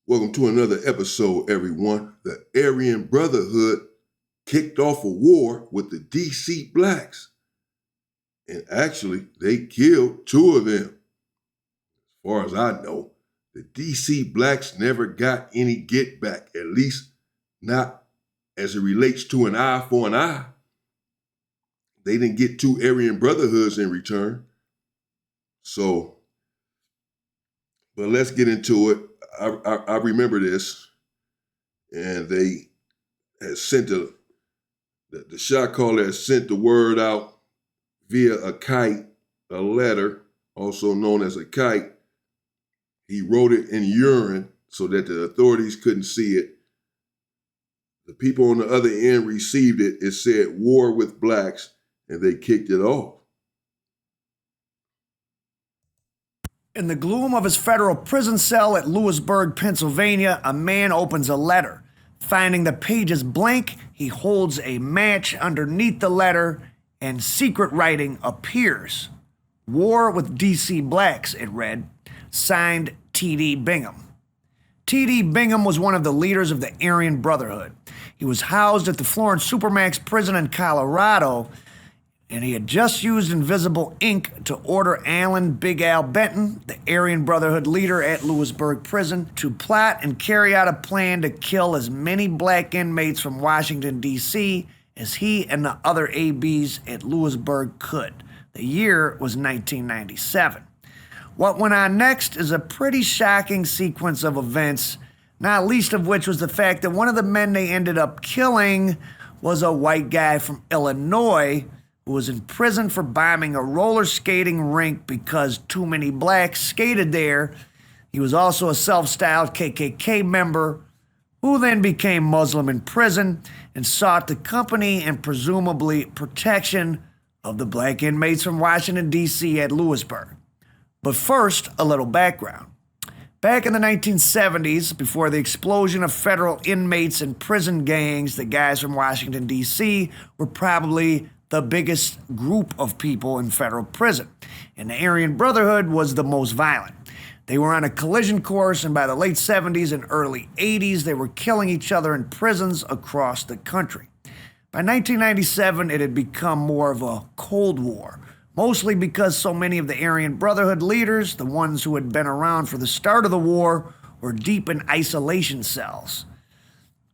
Welcome to another episode, everyone. The Aryan Brotherhood kicked off a war with the DC blacks. And actually, they killed two of them. As far as I know, the DC blacks never got any get back, at least not as it relates to an eye for an eye. They didn't get two Aryan Brotherhoods in return. But let's get into it. I remember this, and they had sent the shot caller had sent the word out via a kite, a letter, also known as a kite. He wrote it in urine so that the authorities couldn't see it. The people on the other end received it. It said war with blacks, and they kicked it off. In the gloom of his federal prison cell at Lewisburg, Pennsylvania, a man opens a letter. Finding the pages blank, he holds a match underneath the letter, and secret writing appears. War with DC Blacks, it read. Signed, T.D. Bingham. T.D. Bingham was one of the leaders of the Aryan Brotherhood. He was housed at the Florence Supermax prison in Colorado, and he had just used invisible ink to order Alan Big Al Benton, the Aryan Brotherhood leader at Lewisburg Prison, to plot and carry out a plan to kill as many black inmates from Washington, D.C. as he and the other ABs at Lewisburg could. The year was 1997. What went on next is a pretty shocking sequence of events, not least of which was the fact that one of the men they ended up killing was a white guy from Illinois who was in prison for bombing a roller skating rink because too many blacks skated there. He was also a self-styled KKK member who then became Muslim in prison and sought the company and presumably protection of the black inmates from Washington, D.C. at Lewisburg. But first, a little background. Back in the 1970s, before the explosion of federal inmates and prison gangs, the guys from Washington, D.C. were probably the biggest group of people in federal prison, and the Aryan Brotherhood was the most violent. They were on a collision course, and by the late 70s and early 80s, they were killing each other in prisons across the country. By 1997, it had become more of a Cold War, mostly because so many of the Aryan Brotherhood leaders, the ones who had been around for the start of the war, were deep in isolation cells.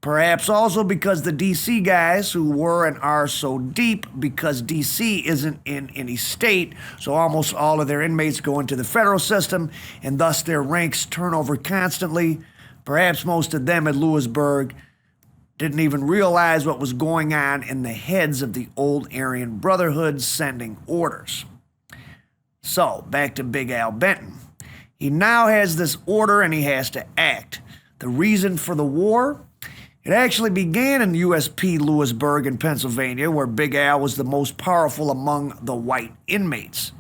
Perhaps also because the DC guys who were and are so deep because DC isn't in any state, so almost all of their inmates go into the federal system, and thus their ranks turn over constantly. Perhaps most of them at Lewisburg didn't even realize what was going on in the heads of the old Aryan Brotherhood sending orders. So, back to Big Al Benton. He now has this order and he has to act. The reason for the war? It actually began in USP Lewisburg in Pennsylvania, where Big Al was the most powerful among the white inmates.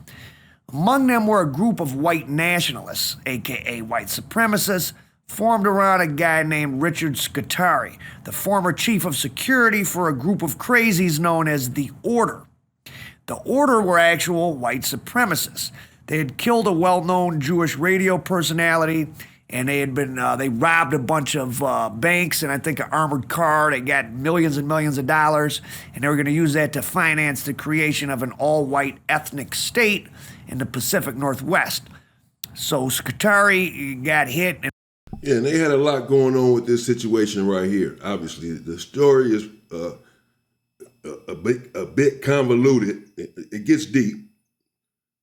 Among them were a group of white nationalists, aka white supremacists, formed around a guy named Richard Scutari, the former chief of security for a group of crazies known as the Order. The Order were actual white supremacists. They had killed a well-known Jewish radio personality, and they robbed a bunch of banks and I think an armored car. They got millions and millions of dollars, and they were going to use that to finance the creation of an all-white ethnic state in the Pacific Northwest. So Scutari got hit. Yeah, and they had a lot going on with this situation right here. Obviously, the story is a bit convoluted. It gets deep.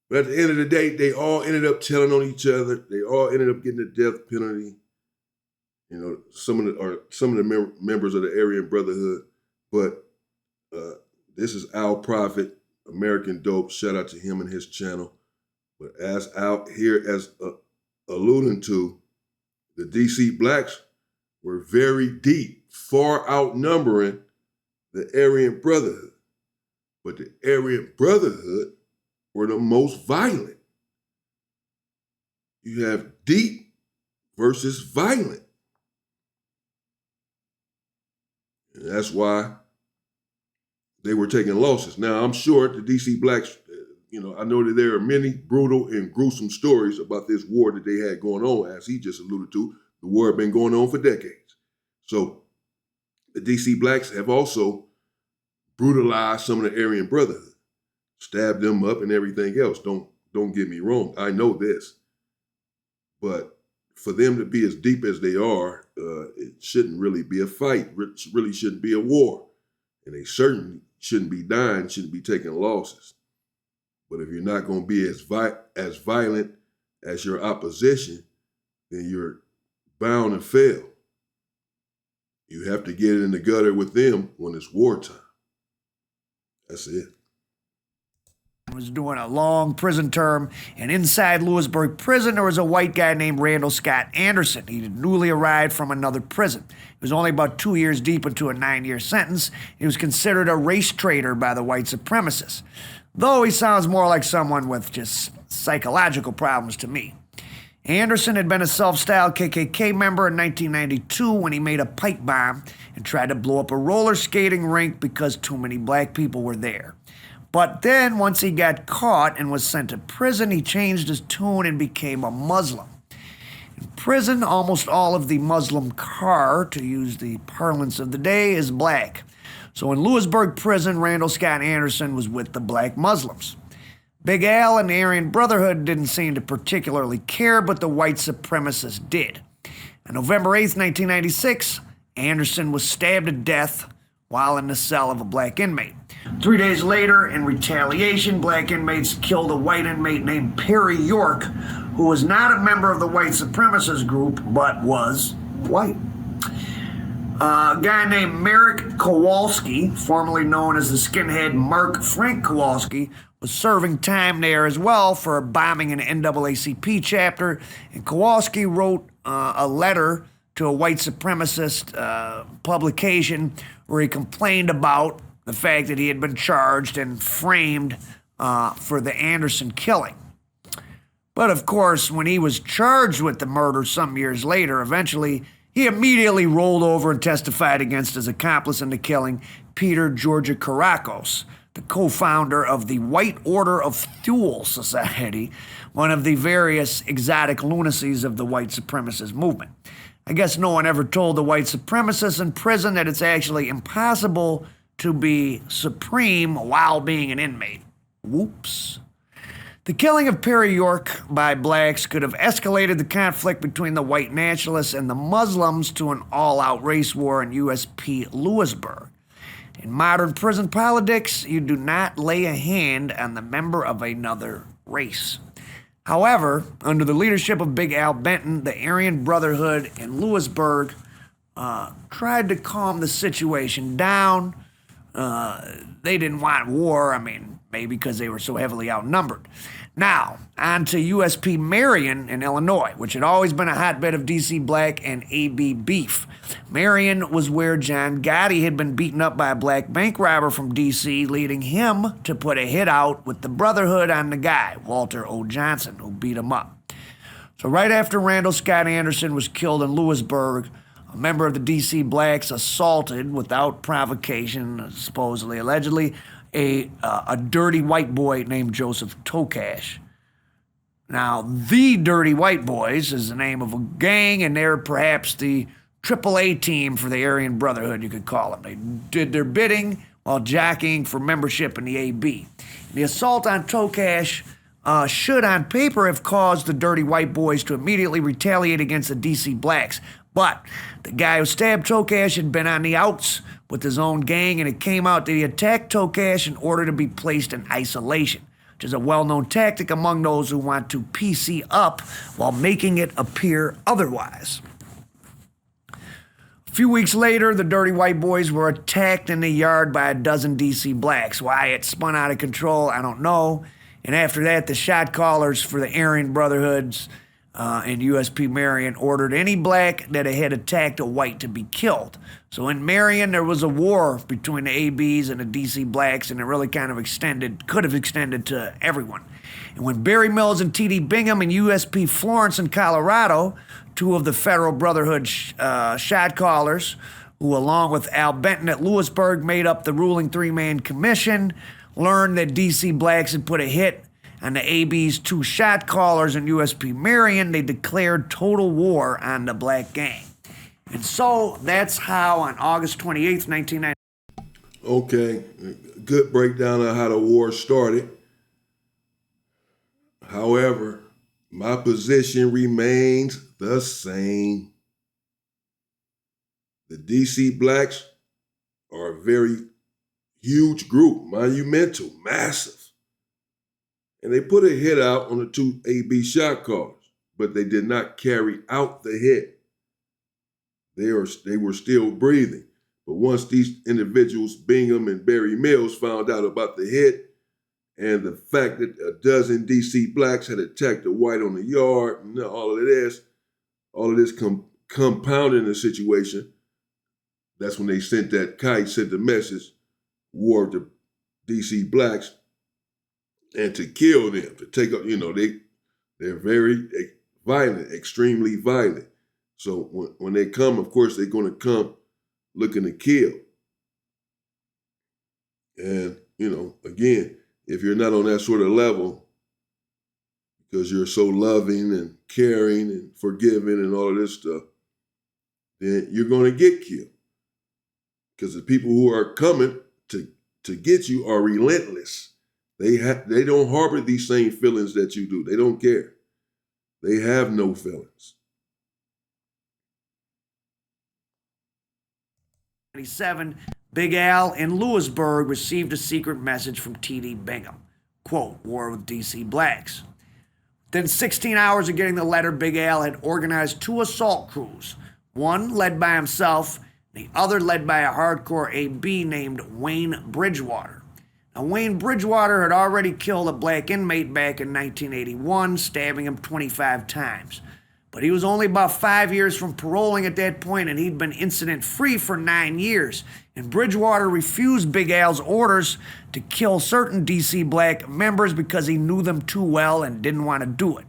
But at the end of the day, they all ended up telling on each other. They all ended up getting the death penalty. You know, some of the members of the Aryan Brotherhood. But this is Al Prophet, American Dope. Shout out to him and his channel. But as out here as alluding to, the DC blacks were very deep, far outnumbering the Aryan Brotherhood. But the Aryan Brotherhood were the most violent. You have deep versus violent. And that's why they were taking losses. Now, I'm sure the DC blacks, I know that there are many brutal and gruesome stories about this war that they had going on, as he just alluded to, The war had been going on for decades. So the DC blacks have also brutalized some of the Aryan Brotherhood, stabbed them up and everything else. Don't get me wrong. I know this. But for them to be as deep as they are, it shouldn't really be a fight. It really shouldn't be a war. And they certainly shouldn't be dying, shouldn't be taking losses. But if you're not going to be as violent as your opposition, then you're bound to fail. You have to get in the gutter with them when it's wartime. That's it. Was doing a long prison term, and inside Lewisburg prison there was a white guy named Randall Scott Anderson. He had newly arrived from another prison. He was only about 2 years deep into a 9-year sentence. He was considered a race traitor by the white supremacists, though he sounds more like someone with just psychological problems to me. Anderson had been a self-styled KKK member in 1992 when he made a pipe bomb and tried to blow up a roller skating rink because too many black people were there. But then, once he got caught and was sent to prison, he changed his tune and became a Muslim. In prison, almost all of the Muslim car, to use the parlance of the day, is black. So in Lewisburg prison, Randall Scott Anderson was with the black Muslims. Big Al and the Aryan Brotherhood didn't seem to particularly care, but the white supremacists did. On November 8th, 1996, Anderson was stabbed to death while in the cell of a black inmate. 3 days later, in retaliation, black inmates killed a white inmate named Perry York, who was not a member of the white supremacist group, but was white. A guy named Merrick Kowalski, formerly known as the skinhead Mark Frank Kowalski, was serving time there as well for bombing an NAACP chapter, and Kowalski wrote a letter to a white supremacist publication where he complained about the fact that he had been charged and framed for the Anderson killing. But of course, when he was charged with the murder some years later, eventually he immediately rolled over and testified against his accomplice in the killing, Peter Georgia Caracos, the co-founder of the White Order of Thule Society, one of the various exotic lunacies of the white supremacist movement. I guess no one ever told the white supremacists in prison that it's actually impossible to be supreme while being an inmate. Whoops. The killing of Perry York by blacks could have escalated the conflict between the white nationalists and the Muslims to an all-out race war in USP Lewisburg. In modern prison politics, you do not lay a hand on the member of another race. However, under the leadership of Big Al Benton, the Aryan Brotherhood in Lewisburg tried to calm the situation down. They didn't want war, maybe because they were so heavily outnumbered. Now, on to USP Marion in Illinois, which had always been a hotbed of DC black and AB beef. Marion was where John Gotti had been beaten up by a black bank robber from DC, leading him to put a hit out with the Brotherhood on the guy, Walter O. Johnson, who beat him up. So right after Randall Scott Anderson was killed in Lewisburg, a member of the DC blacks assaulted, without provocation, supposedly, allegedly, a dirty white boy named Joseph Tokash. Now, the Dirty White Boys is the name of a gang, and they're perhaps the AAA team for the Aryan Brotherhood, you could call them. They did their bidding while jockeying for membership in the AB. The assault on Tokash should, on paper, have caused the Dirty White Boys to immediately retaliate against the DC blacks. But the guy who stabbed Tokash had been on the outs with his own gang, and it came out that he attacked Tokash in order to be placed in isolation, which is a well-known tactic among those who want to PC up while making it appear otherwise. A few weeks later, the Dirty White Boys were attacked in the yard by a dozen DC blacks. Why it spun out of control, I don't know. And after that, the shot callers for the Aryan Brotherhoods and USP Marion ordered any black that had attacked a white to be killed. So in Marion, there was a war between the ABs and the DC blacks, and it really kind of could have extended to everyone. And when Barry Mills and T.D. Bingham and USP Florence in Colorado, two of the Federal Brotherhood shot callers, who along with Al Benton at Lewisburg made up the ruling three-man commission, learned that DC blacks had put a hit on the AB's two shot callers in USP Marion, they declared total war on the black gang. And so that's how on August 28th, 1990. Okay, good breakdown of how the war started. However, my position remains the same. The DC blacks are a very huge group, monumental, massive. And they put a hit out on the two AB shot callers, but they did not carry out the hit. They were still breathing. But once these individuals, Bingham and Barry Mills, found out about the hit and the fact that a dozen DC blacks had attacked a white on the yard and all of this compounding the situation, that's when they sent the message, war to DC blacks, and to kill them, to take up, they're very violent, extremely violent. So when they come, of course, they're going to come looking to kill. And, again, if you're not on that sort of level, because you're so loving and caring and forgiving and all of this stuff, then you're going to get killed. Because the people who are coming to get you are relentless. They don't harbor these same feelings that you do. They don't care. They have no feelings. 1997, Big Al in Lewisburg received a secret message from T.D. Bingham. Quote, war with DC blacks. Within 16 hours of getting the letter, Big Al had organized two assault crews, one led by himself, the other led by a hardcore AB named Wayne Bridgewater. Now, Wayne Bridgewater had already killed a black inmate back in 1981, stabbing him 25 times. But he was only about 5 years from paroling at that point, and he'd been incident-free for 9 years. And Bridgewater refused Big Al's orders to kill certain DC black members because he knew them too well and didn't want to do it.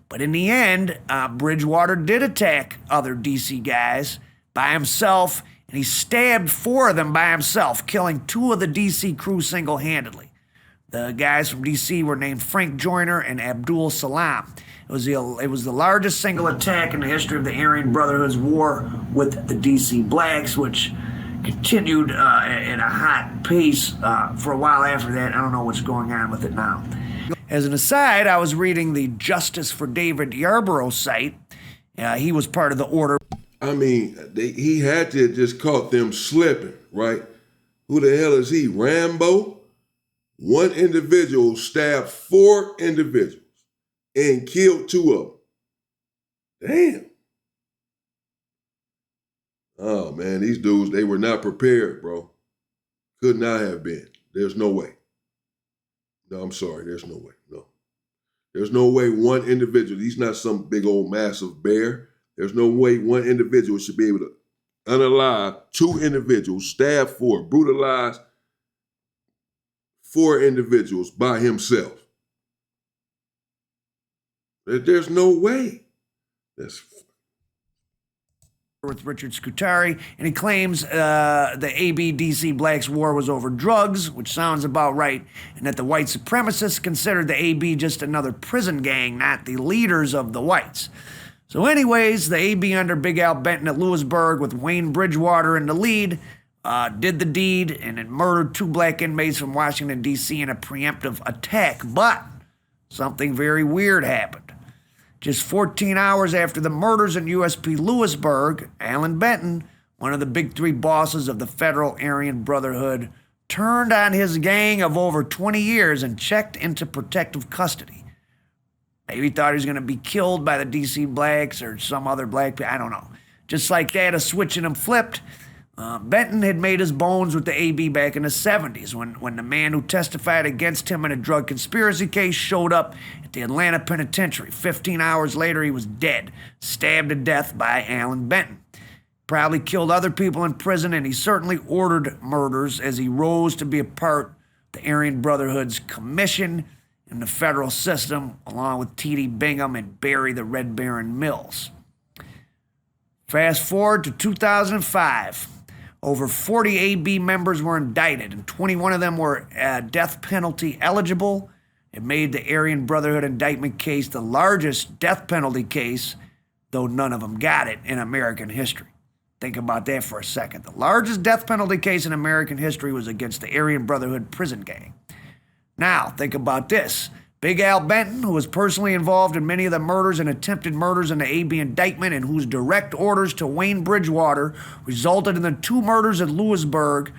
But in the end, Bridgewater did attack other DC guys by himself, and he stabbed 4 of them by himself, killing 2 of the DC crew single-handedly. The guys from DC were named Frank Joyner and Abdul Salam. It was the largest single attack in the history of the Aryan Brotherhood's war with the DC blacks, which continued at a hot pace for a while after that. I don't know what's going on with it now. As an aside, I was reading the Justice for David Yarborough site. He was part of the order. I mean, he had to have just caught them slipping, right? Who the hell is he, Rambo? One individual stabbed 4 individuals and killed 2 of them. Damn. Oh, man, these dudes, they were not prepared, bro. Could not have been. There's no way. No, I'm sorry. There's no way. No. There's no way one individual, he's not some big old massive bear. There's no way one individual should be able to unalive 2 individuals, stab 4, brutalize 4 individuals by himself. There's no way. That's with Richard Scutari, and he claims the AB-DC blacks war was over drugs, which sounds about right, and that the white supremacists considered the AB just another prison gang, not the leaders of the whites. So anyways, the AB under Big Al Benton at Lewisburg with Wayne Bridgewater in the lead did the deed and it murdered 2 black inmates from Washington, D.C. in a preemptive attack. But something very weird happened. Just 14 hours after the murders in USP Lewisburg, Alan Benton, one of the big 3 bosses of the Federal Aryan Brotherhood, turned on his gang of over 20 years and checked into protective custody. Maybe he thought he was going to be killed by the DC blacks or some other black people. I don't know. Just like that, a switch in him flipped. Benton had made his bones with the AB back in the 70s when the man who testified against him in a drug conspiracy case showed up at the Atlanta penitentiary. 15 hours later, he was dead, stabbed to death by Alan Benton. Probably killed other people in prison, and he certainly ordered murders as he rose to be a part of the Aryan Brotherhood's commission in the federal system, along with T.D. Bingham and Barry the Red Baron Mills. Fast forward to 2005. Over 40 AB members were indicted, and 21 of them were death penalty eligible. It made the Aryan Brotherhood indictment case the largest death penalty case, though none of them got it, in American history. Think about that for a second. The largest death penalty case in American history was against the Aryan Brotherhood prison gang. Now, think about this. Big Al Benton, who was personally involved in many of the murders and attempted murders in the AB indictment and whose direct orders to Wayne Bridgewater resulted in the 2 murders at Lewisburg,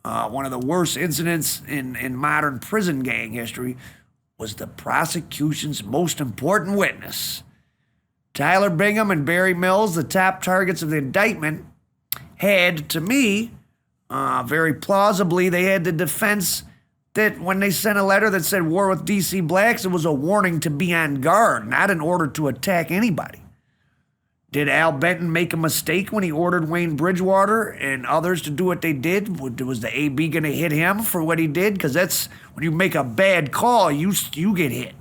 one of the worst incidents in modern prison gang history, was the prosecution's most important witness. Tyler Bingham and Barry Mills, the top targets of the indictment, had, to me, very plausibly, they had the defense that when they sent a letter that said war with DC blacks, it was a warning to be on guard, not an order to attack anybody. Did Al Benton make a mistake when he ordered Wayne Bridgewater and others to do what they did? Was the AB going to hit him for what he did? Because that's when you make a bad call, you get hit.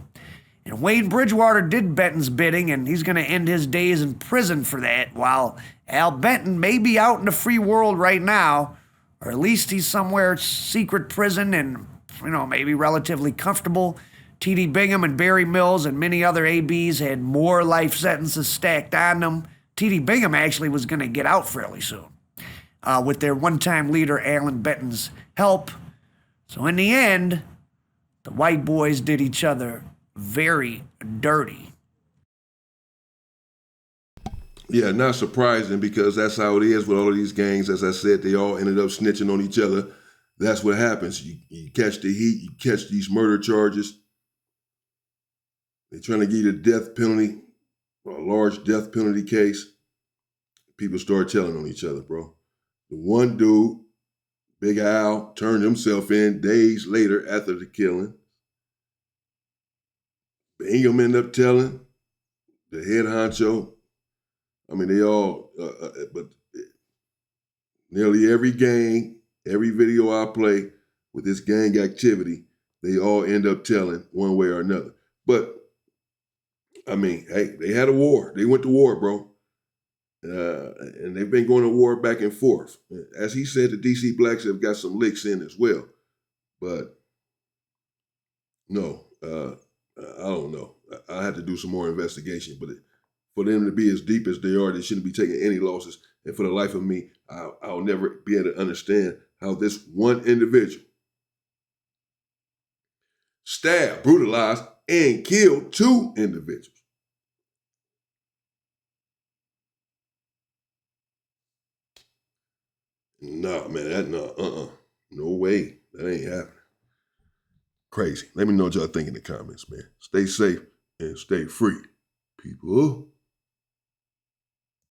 And Wayne Bridgewater did Benton's bidding, and he's going to end his days in prison for that, while Al Benton may be out in the free world right now, or at least he's somewhere secret prison and, maybe relatively comfortable. T.D. Bingham and Barry Mills and many other ABs had more life sentences stacked on them. T.D. Bingham actually was going to get out fairly soon, with their one-time leader Alan Benton's help. So in the end, the white boys did each other very dirty. Yeah, not surprising because that's how it is with all of these gangs. As I said, they all ended up snitching on each other. That's what happens. You catch the heat, you catch these murder charges. They're trying to give you the death penalty, or a large death penalty case. People start telling on each other, bro. The one dude, Big Al, turned himself in days later after the killing. Bingham ended up telling, the head honcho. I mean, they all, but nearly every gang, every video I play with this gang activity, they all end up telling one way or another. But, I mean, hey, they had a war. They went to war, bro. And they've been going to war back and forth. As he said, the DC blacks have got some licks in as well. But, no, I don't know. I have to do some more investigation. But for them to be as deep as they are, they shouldn't be taking any losses. And for the life of me, I'll never be able to understand how this one individual stabbed, brutalized, and killed 2 individuals. No, man, no way. That ain't happening. Crazy. Let me know what y'all think in the comments, man. Stay safe and stay free, people.